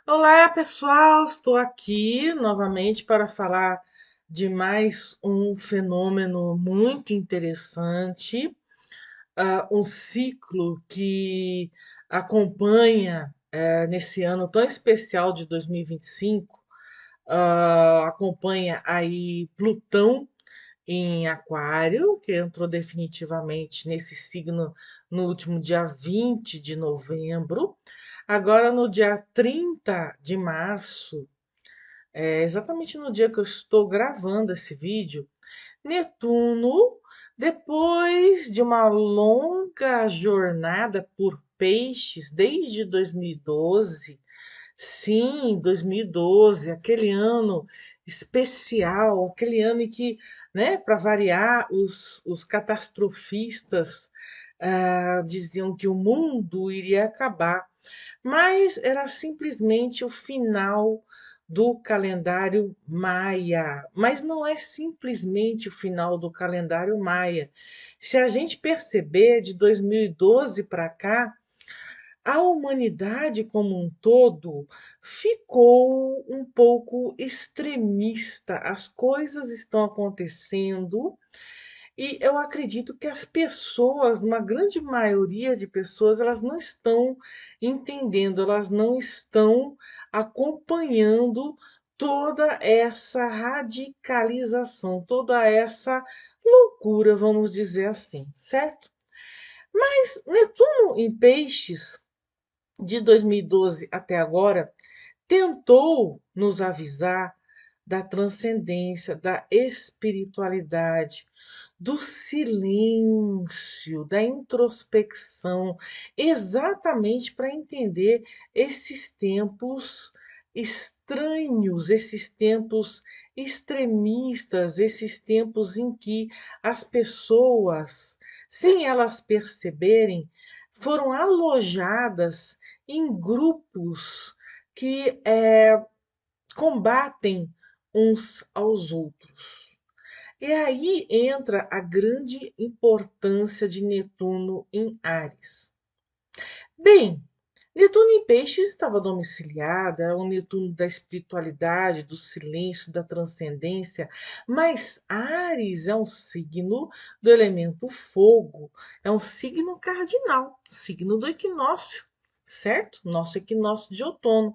Olá, pessoal! Estou aqui novamente para falar de mais um fenômeno muito interessante, um ciclo que acompanha, nesse ano tão especial de 2025, acompanha aí Plutão em Aquário, que entrou definitivamente nesse signo no último dia 20 de novembro. Agora, no dia 30 de março, exatamente no dia que eu estou gravando esse vídeo, Netuno, depois de uma longa jornada por peixes desde 2012, sim, 2012, aquele ano especial, aquele ano em que, né, para variar, os catastrofistas diziam que o mundo iria acabar, mas era simplesmente o final do calendário maia. Mas não é simplesmente o final do calendário maia. Se a gente perceber, de 2012 para cá, a humanidade como um todo ficou um pouco extremista. As coisas estão acontecendo e eu acredito que as pessoas, uma grande maioria de pessoas, elas não estão entendendo, elas não estão acompanhando toda essa radicalização, toda essa loucura, vamos dizer assim, certo? Mas Netuno em Peixes, de 2012 até agora, tentou nos avisar da transcendência, da espiritualidade, do silêncio, da introspecção, exatamente para entender esses tempos estranhos, esses tempos extremistas, esses tempos em que as pessoas, sem elas perceberem, foram alojadas em grupos que combatem uns aos outros. E aí entra a grande importância de Netuno em Áries. Bem, Netuno em Peixes estava domiciliada, é um Netuno da espiritualidade, do silêncio, da transcendência, mas Áries é um signo do elemento fogo, é um signo cardinal, signo do equinócio, certo? Nosso equinócio de outono.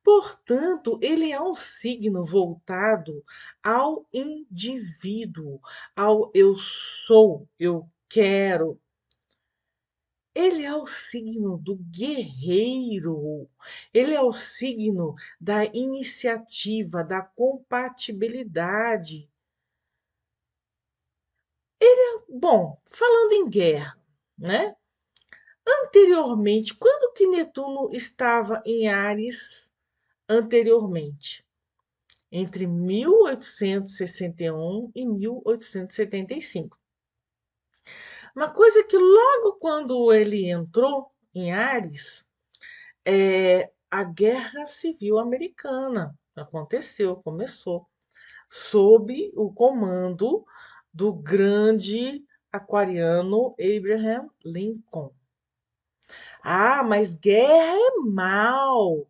Portanto, ele é um signo voltado ao indivíduo, ao eu sou, eu quero. Ele é o signo do guerreiro, ele é o signo da iniciativa, da compatibilidade. Bom, falando em guerra, né? Anteriormente, quando que Netuno estava em Áries anteriormente? Entre 1861 e 1875. Uma coisa que logo quando ele entrou em Ares, a Guerra Civil Americana aconteceu, começou, sob o comando do grande aquariano Abraham Lincoln. Ah, mas guerra é mal.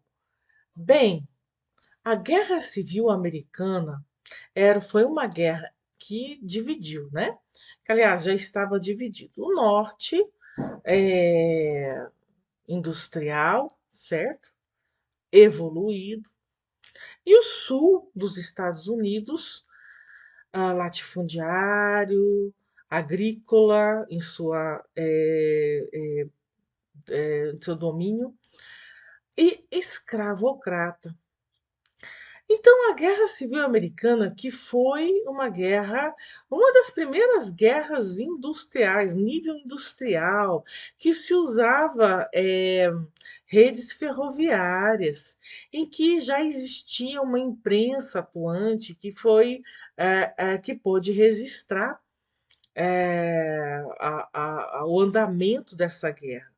Bem, a Guerra Civil Americana foi uma guerra que dividiu, né? Que, aliás, já estava dividido. O norte é, industrial, certo? Evoluído. E o sul dos Estados Unidos, latifundiário, agrícola em seu domínio, e escravocrata. Então, a Guerra Civil Americana, que foi uma guerra, uma das primeiras guerras industriais, nível industrial, que se usava redes ferroviárias, em que já existia uma imprensa atuante que que pôde registrar o andamento dessa guerra.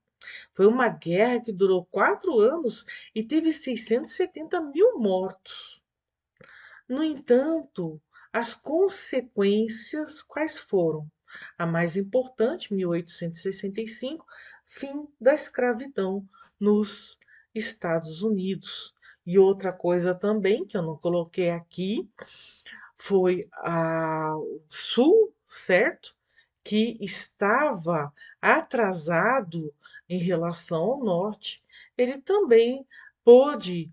Foi uma guerra que durou 4 anos e teve 670 mil mortos. No entanto, as consequências quais foram? A mais importante, 1865, fim da escravidão nos Estados Unidos. E outra coisa também que eu não coloquei aqui foi o Sul, certo? Que estava atrasado em relação ao Norte, ele também pôde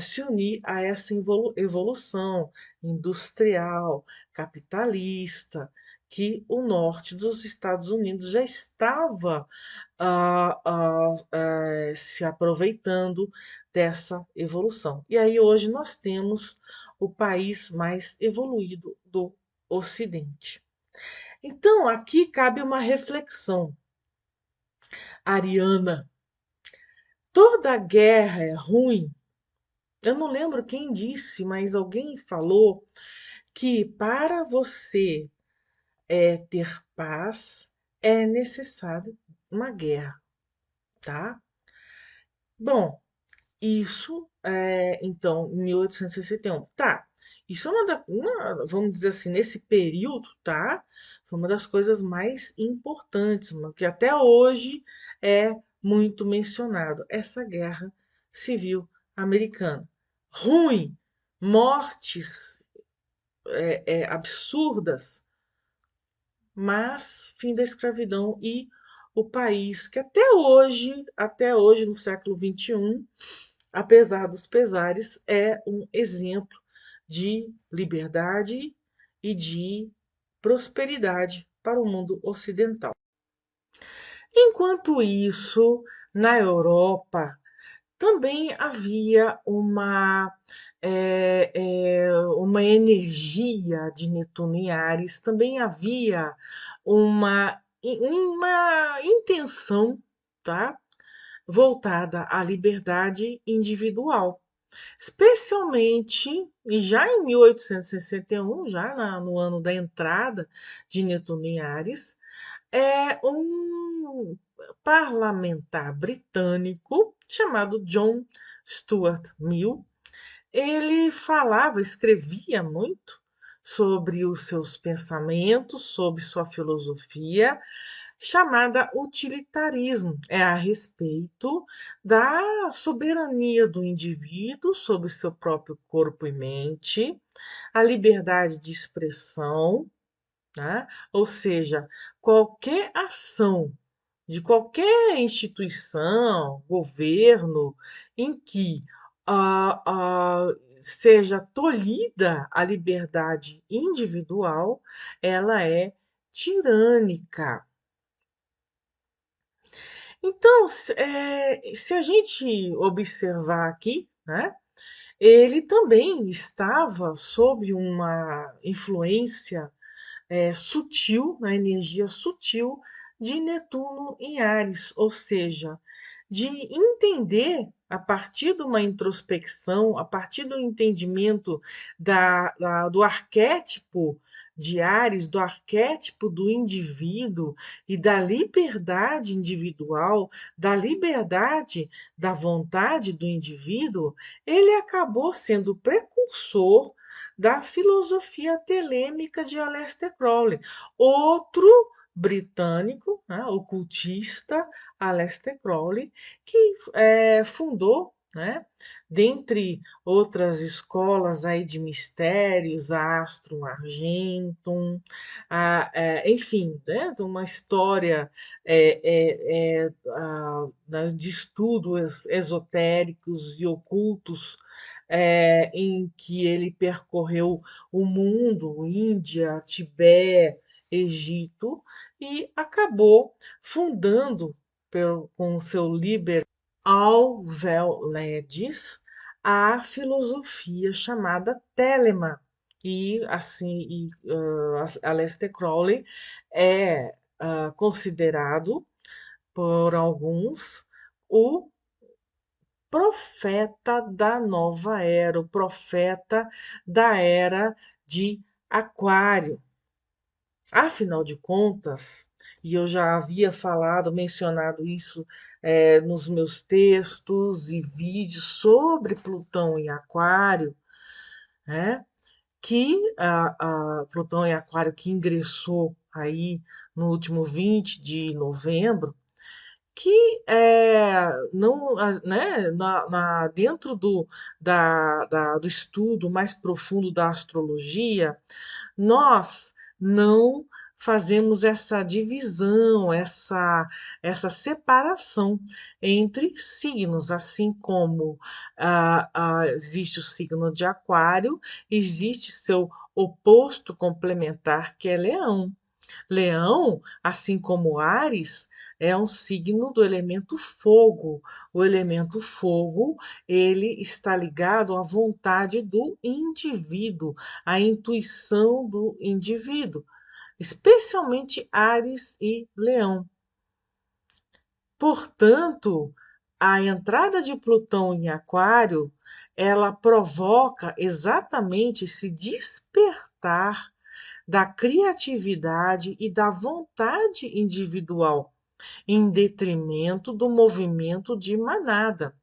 se unir a essa evolução industrial, capitalista, que o Norte dos Estados Unidos já estava se aproveitando dessa evolução. E aí hoje nós temos o país mais evoluído do Ocidente. Então, aqui cabe uma reflexão, Ariana. Toda guerra é ruim? Eu não lembro quem disse, mas alguém falou que para você ter paz é necessário uma guerra, tá? Bom, isso então, em 1861. Tá, isso é vamos dizer assim, nesse período, tá? Foi uma das coisas mais importantes, que até hoje é muito mencionado. Essa guerra civil americana. Ruim, mortes absurdas, mas fim da escravidão e o país que até hoje, no século XXI, apesar dos pesares, é um exemplo de liberdade e de prosperidade para o mundo ocidental. Enquanto isso, na Europa também havia uma energia de Netuno em Ares, também havia uma intenção, tá? Voltada à liberdade individual. Especialmente, e já em 1861, no ano da entrada de Netuno em Ares, um parlamentar britânico chamado John Stuart Mill. Ele falava, escrevia muito sobre os seus pensamentos, sobre sua filosofia, chamada utilitarismo. É a respeito da soberania do indivíduo sobre seu próprio corpo e mente, a liberdade de expressão, né? Ou seja, qualquer ação de qualquer instituição, governo, em que ah, ah, seja tolhida a liberdade individual, ela é tirânica. Então, se a gente observar aqui, né, ele também estava sob uma influência sutil, na energia sutil de Netuno em Ares, ou seja, de entender a partir de uma introspecção, a partir do entendimento do arquétipo de Ares, do arquétipo do indivíduo e da liberdade individual, da liberdade da vontade do indivíduo, ele acabou sendo precursor da filosofia telêmica de Aleister Crowley, outro britânico, né, ocultista, Aleister Crowley, que fundou, né, dentre outras escolas aí de mistérios, a Astrum Argentum, enfim, né, uma história né, de estudos esotéricos e ocultos em que ele percorreu o mundo, Índia, Tibete, Egito, e acabou fundando com o seu Liber Alvel Ledes a filosofia chamada Telema. E assim, Aleister Crowley é considerado por alguns o profeta da nova era, o profeta da era de Aquário. Afinal de contas, e eu já havia mencionado isso nos meus textos e vídeos sobre Plutão em Aquário, né? Que a Plutão em Aquário que ingressou aí no último 20 de novembro, que não, né, dentro do estudo mais profundo da astrologia, nós não fazemos essa divisão, essa separação entre signos, assim como existe o signo de Aquário, existe seu oposto complementar, que é Leão. Leão, assim como Áries, é um signo do elemento fogo. O elemento fogo, ele está ligado à vontade do indivíduo, à intuição do indivíduo, especialmente Áries e Leão. Portanto, a entrada de Plutão em Aquário, ela provoca exatamente esse despertar da criatividade e da vontade individual, em detrimento do movimento de manada.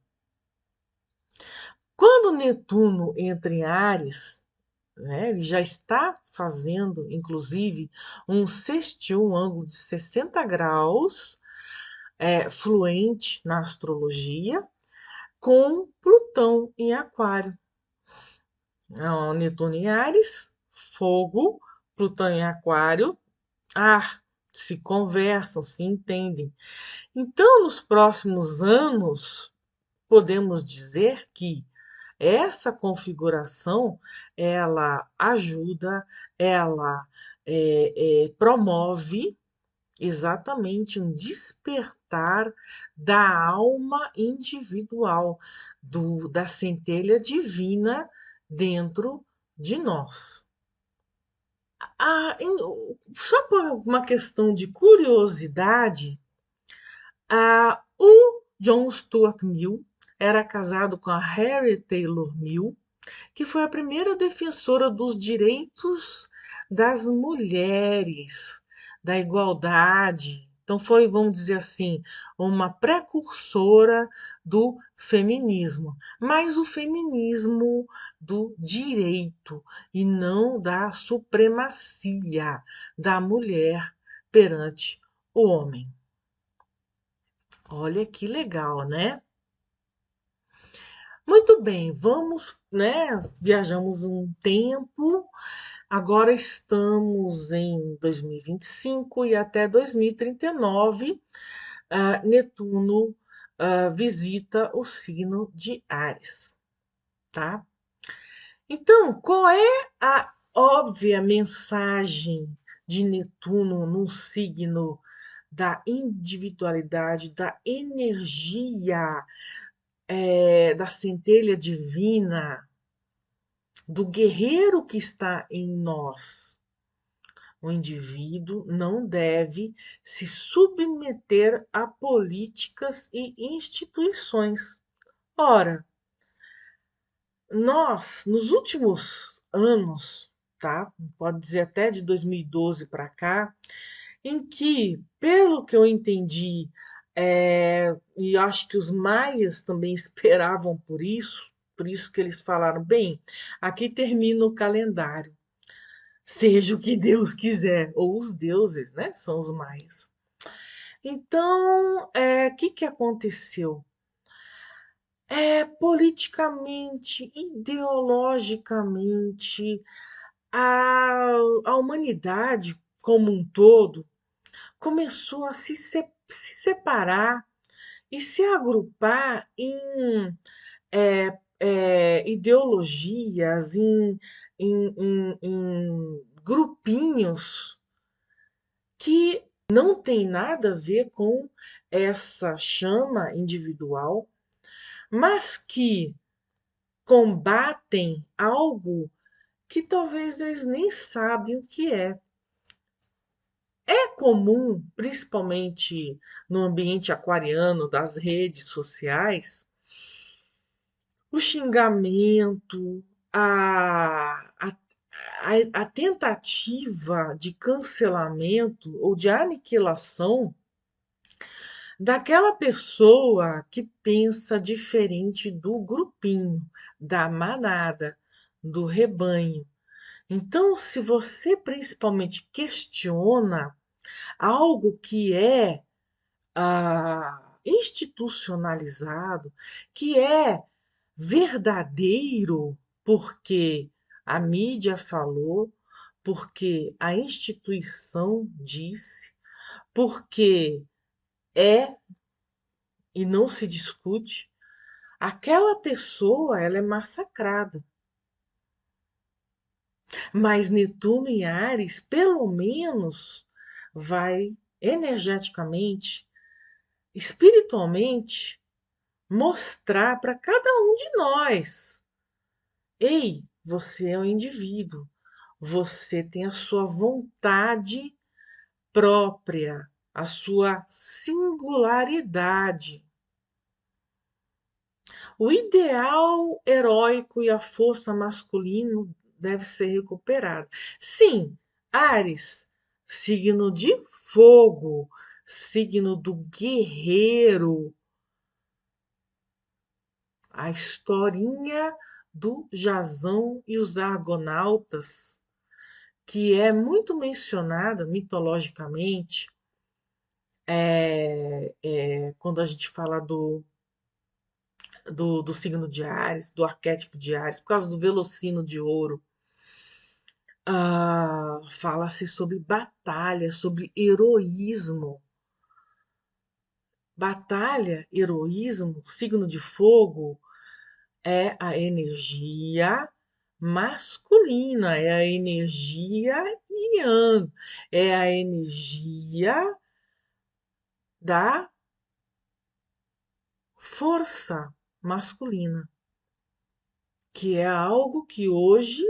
Quando Netuno entra em Áries, né, ele já está fazendo, inclusive, um sextil, um ângulo de 60 graus, fluente na astrologia, com Plutão em Aquário. Netuno em Áries, fogo, Plutão em Aquário, ar, se conversam, se entendem. Então, nos próximos anos, podemos dizer que essa configuração ela ajuda, ela promove exatamente um despertar da alma individual, da centelha divina dentro de nós. Só por uma questão de curiosidade, o John Stuart Mill era casado com a Harriet Taylor Mill, que foi a primeira defensora dos direitos das mulheres, da igualdade. Então foi, vamos dizer assim, uma precursora do feminismo, mas o feminismo do direito e não da supremacia da mulher perante o homem. Olha que legal, né? Muito bem, vamos, né? Viajamos um tempo, agora estamos em 2025 e até 2039, Netuno visita o signo de Áries, tá? Então, qual é a óbvia mensagem de Netuno num signo da individualidade, da energia, da centelha divina, do guerreiro que está em nós? O indivíduo não deve se submeter a políticas e instituições. Ora, nós, nos últimos anos, tá? Pode dizer até de 2012 para cá, em que, pelo que eu entendi, e acho que os maias também esperavam por isso que eles falaram, bem, aqui termina o calendário, seja o que Deus quiser, ou os deuses, né? São os maias. Então, o que aconteceu? Politicamente, ideologicamente, a humanidade como um todo começou a se separar e se agrupar em ideologias, em grupinhos que não tem nada a ver com essa chama individual, mas que combatem algo que talvez eles nem sabem o que é. É comum, principalmente no ambiente aquariano das redes sociais, o xingamento, a tentativa de cancelamento ou de aniquilação daquela pessoa que pensa diferente do grupinho, da manada, do rebanho. Então, se você principalmente questiona algo que é institucionalizado, que é verdadeiro porque a mídia falou, porque a instituição disse, porque é e não se discute, aquela pessoa ela é massacrada. Mas Netuno em Áries, pelo menos, vai energeticamente, espiritualmente, mostrar para cada um de nós: ei, você é um indivíduo, você tem a sua vontade própria, a sua singularidade. O ideal heróico e a força masculino deve ser recuperado. Sim, Áries, signo de fogo, signo do guerreiro, a historinha do Jasão e os Argonautas, que é muito mencionada mitologicamente, quando a gente fala do signo de Áries, do arquétipo de Áries, por causa do velocino de ouro. Fala-se sobre batalha, sobre heroísmo. Batalha, heroísmo, signo de fogo é a energia masculina, é a energia yang, é a energia da força masculina, que é algo que hoje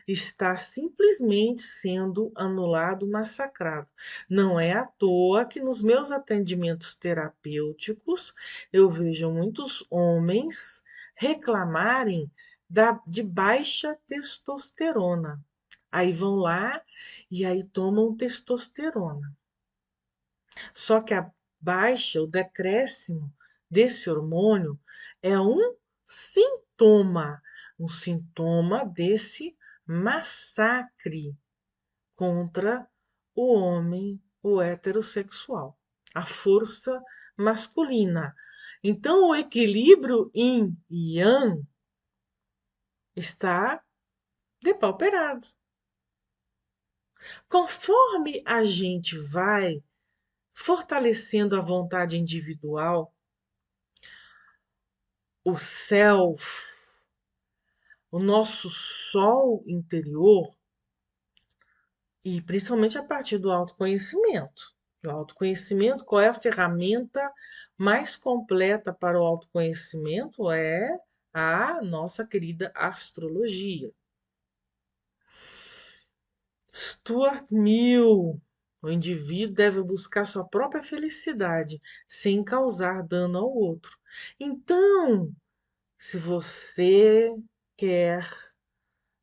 está simplesmente sendo anulado, massacrado. Não é à toa que nos meus atendimentos terapêuticos eu vejo muitos homens reclamarem de baixa testosterona. Aí vão lá e aí tomam testosterona. Só que a baixa, o decréscimo desse hormônio é um sintoma desse massacre contra o homem, o heterossexual, a força masculina. Então, o equilíbrio yin e yang está depauperado. Conforme a gente vai fortalecendo a vontade individual, o self, o nosso sol interior, e principalmente a partir do autoconhecimento. O autoconhecimento, qual é a ferramenta mais completa para o autoconhecimento? É a nossa querida astrologia. Stuart Mill. O indivíduo deve buscar sua própria felicidade, sem causar dano ao outro. Então, se você quer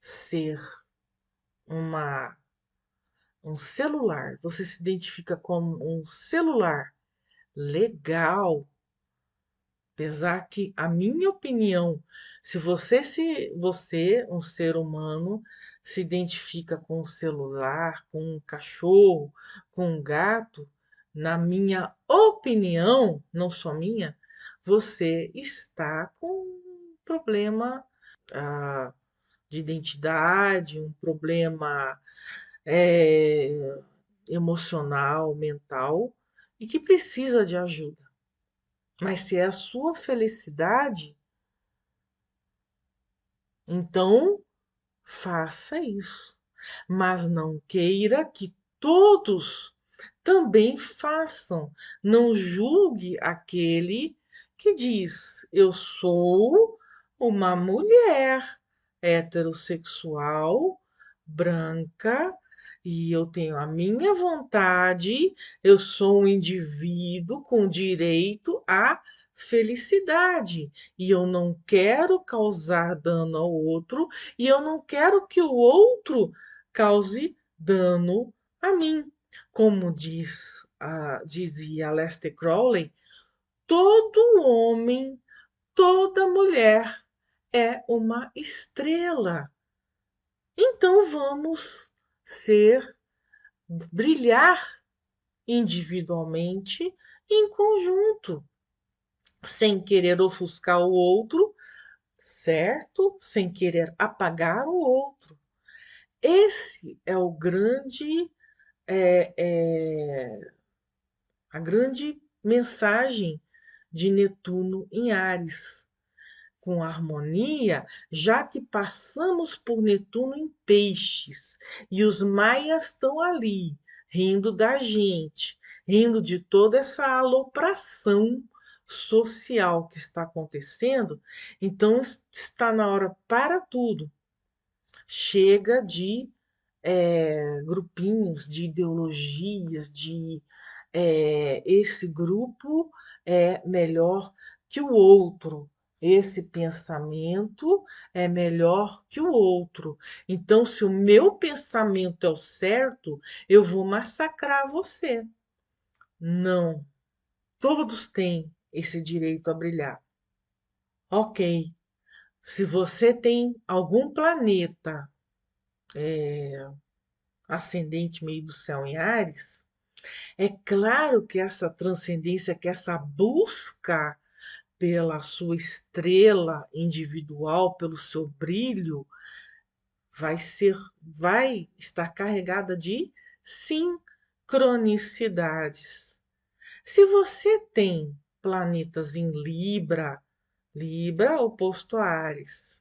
ser uma, um celular, você se identifica como um celular legal, apesar que a minha opinião, se você, um ser humano, se identifica com um celular, com um cachorro, com um gato, na minha opinião, não só minha, você está com um problema ah, de identidade, um problema eh, emocional, mental, e que precisa de ajuda. Mas se é a sua felicidade, então faça isso. Mas não queira que todos também façam. Não julgue aquele que diz: eu sou uma mulher heterossexual, branca, e eu tenho a minha vontade, eu sou um indivíduo com direito à felicidade, e eu não quero causar dano ao outro, e eu não quero que o outro cause dano a mim. Como dizia Aleister Crowley, todo homem, toda mulher é uma estrela. Então vamos ser, brilhar individualmente em conjunto. sem querer ofuscar o outro, certo? Sem querer apagar o outro. Esse é o grande, é, é, a grande mensagem de Netuno em Áries. Com harmonia, já que passamos por Netuno em Peixes e os maias estão ali, rindo da gente, rindo de toda essa alopração social que está acontecendo, então está na hora para tudo. Chega de grupinhos, de ideologias, de esse grupo é melhor que o outro, esse pensamento é melhor que o outro. Então, se o meu pensamento é o certo, eu vou massacrar você. Não, todos têm esse direito a brilhar. Ok, se você tem algum planeta ascendente meio do céu em Ares, é claro que essa transcendência, que essa busca pela sua estrela individual, pelo seu brilho, vai estar carregada de sincronicidades. Se você tem planetas em Libra, Libra oposto a Áries,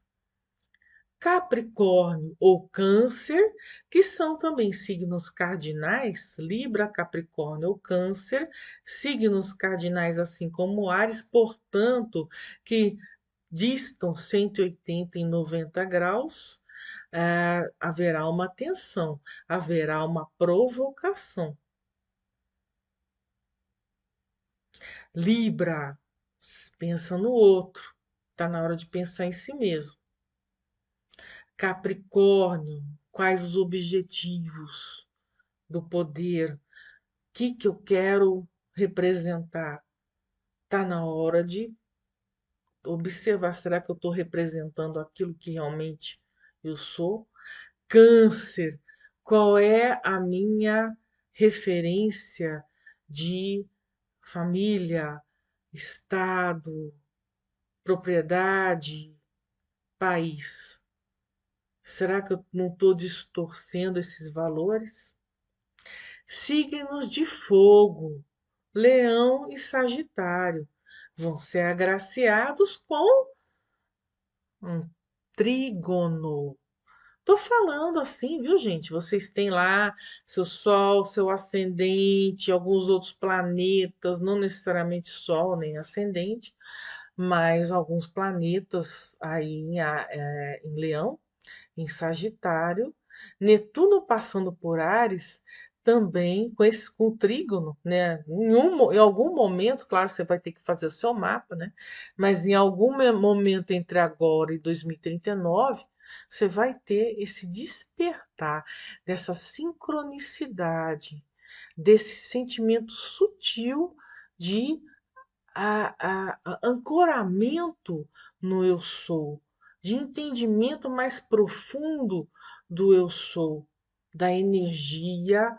Capricórnio ou Câncer, que são também signos cardinais, Libra, Capricórnio ou Câncer, signos cardinais assim como Áries, portanto, que distam 180 e 90 graus, haverá uma tensão, haverá uma provocação. Libra, pensa no outro, está na hora de pensar em si mesmo. Capricórnio, quais os objetivos do poder? O que eu quero representar? Está na hora de observar, será que eu estou representando aquilo que realmente eu sou? Câncer, qual é a minha referência de família, estado, propriedade, país? Será que eu não estou distorcendo esses valores? Signos de fogo, Leão e Sagitário, vão ser agraciados com um trígono. Tô falando assim, viu, gente? Vocês têm lá seu Sol, seu ascendente, alguns outros planetas, não necessariamente Sol nem ascendente, mas alguns planetas aí em Leão, em Sagitário, Netuno passando por Áries, também com trígono, né? Em algum momento, claro, você vai ter que fazer o seu mapa, né? Mas em algum momento entre agora e 2039, você vai ter esse despertar dessa sincronicidade, desse sentimento sutil de ancoramento no eu sou, de entendimento mais profundo do eu sou, da energia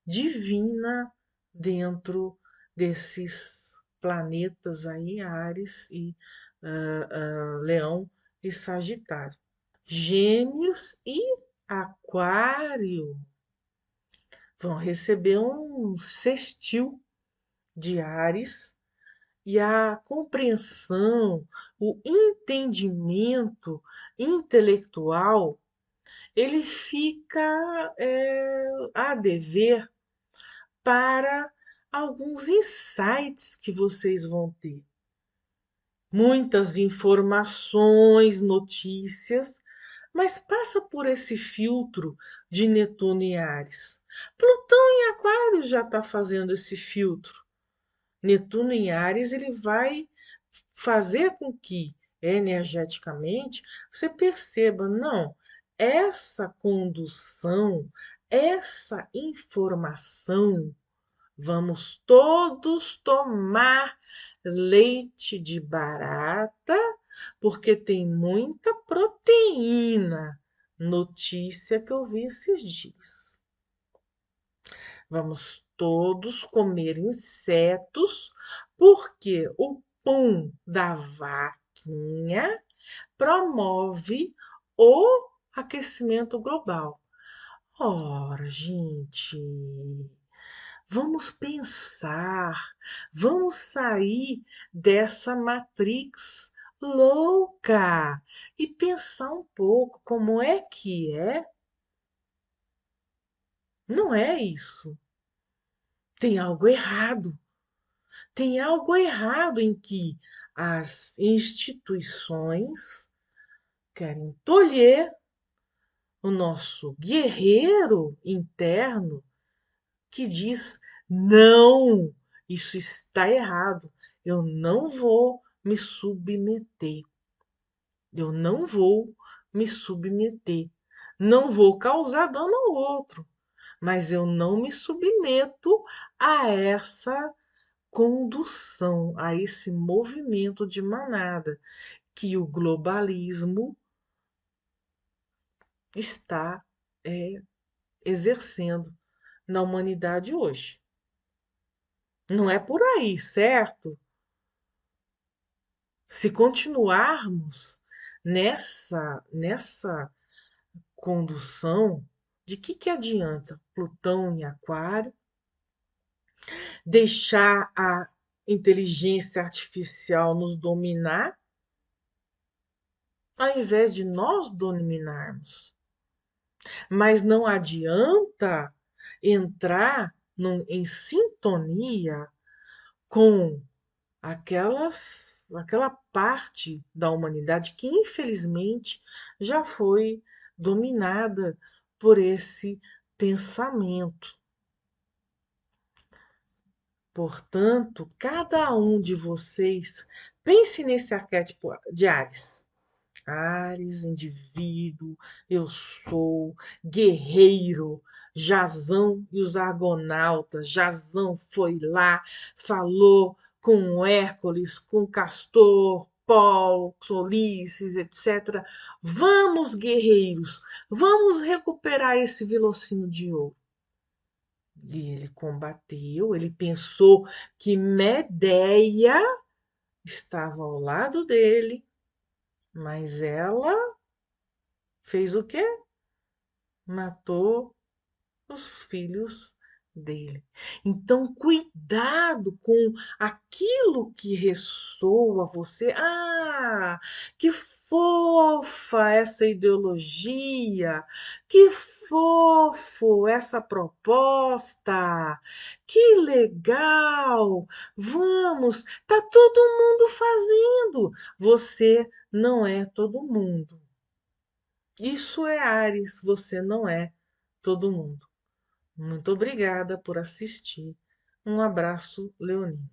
divina dentro desses planetas aí, Áries e Leão e Sagitário. Gêmeos e Aquário vão receber um sextil de Áries e a compreensão, o entendimento intelectual, ele fica a dever para alguns insights que vocês vão ter. Muitas informações, notícias, mas passa por esse filtro de Netuno e Áries. Plutão em Aquário já está fazendo esse filtro. Netuno em Áries ele vai fazer com que energeticamente você perceba, não, essa condução, essa informação, vamos todos tomar leite de barata, porque tem muita proteína. Notícia que eu vi esses dias. Vamos todos comer insetos, porque o pum da vaquinha promove o aquecimento global. Ora, gente, vamos pensar, vamos sair dessa matrix louca e pensar um pouco como é que é. Não é isso. Tem algo errado. Tem algo errado em que as instituições querem tolher o nosso guerreiro interno que diz: não, isso está errado, eu não vou me submeter, eu não vou me submeter, não vou causar dano ao outro, mas eu não me submeto a essa condução, a esse movimento de manada que o globalismo está exercendo na humanidade hoje. Não é por aí, certo? Se continuarmos nessa condução, de que adianta Plutão em Aquário, deixar a inteligência artificial nos dominar, ao invés de nós dominarmos? Mas não adianta entrar em sintonia com aquela parte da humanidade que infelizmente já foi dominada por esse pensamento. Portanto, cada um de vocês pense nesse arquétipo de Ares. Ares, indivíduo, eu sou, guerreiro, Jasão e os argonautas. Jasão foi lá, falou com Hércules, com Castor, Paulo, Ulisses, etc. Vamos, guerreiros, vamos recuperar esse vilocino de ouro. E ele combateu, ele pensou que Medeia estava ao lado dele, mas ela fez o quê? Matou os filhos dele. Então, cuidado com aquilo que ressoa a você. Ah, que fofa essa ideologia, que fofo essa proposta, que legal. Vamos, tá todo mundo fazendo. Você não é todo mundo. Isso é Ares, você não é todo mundo. Muito obrigada por assistir. Um abraço, Leonino.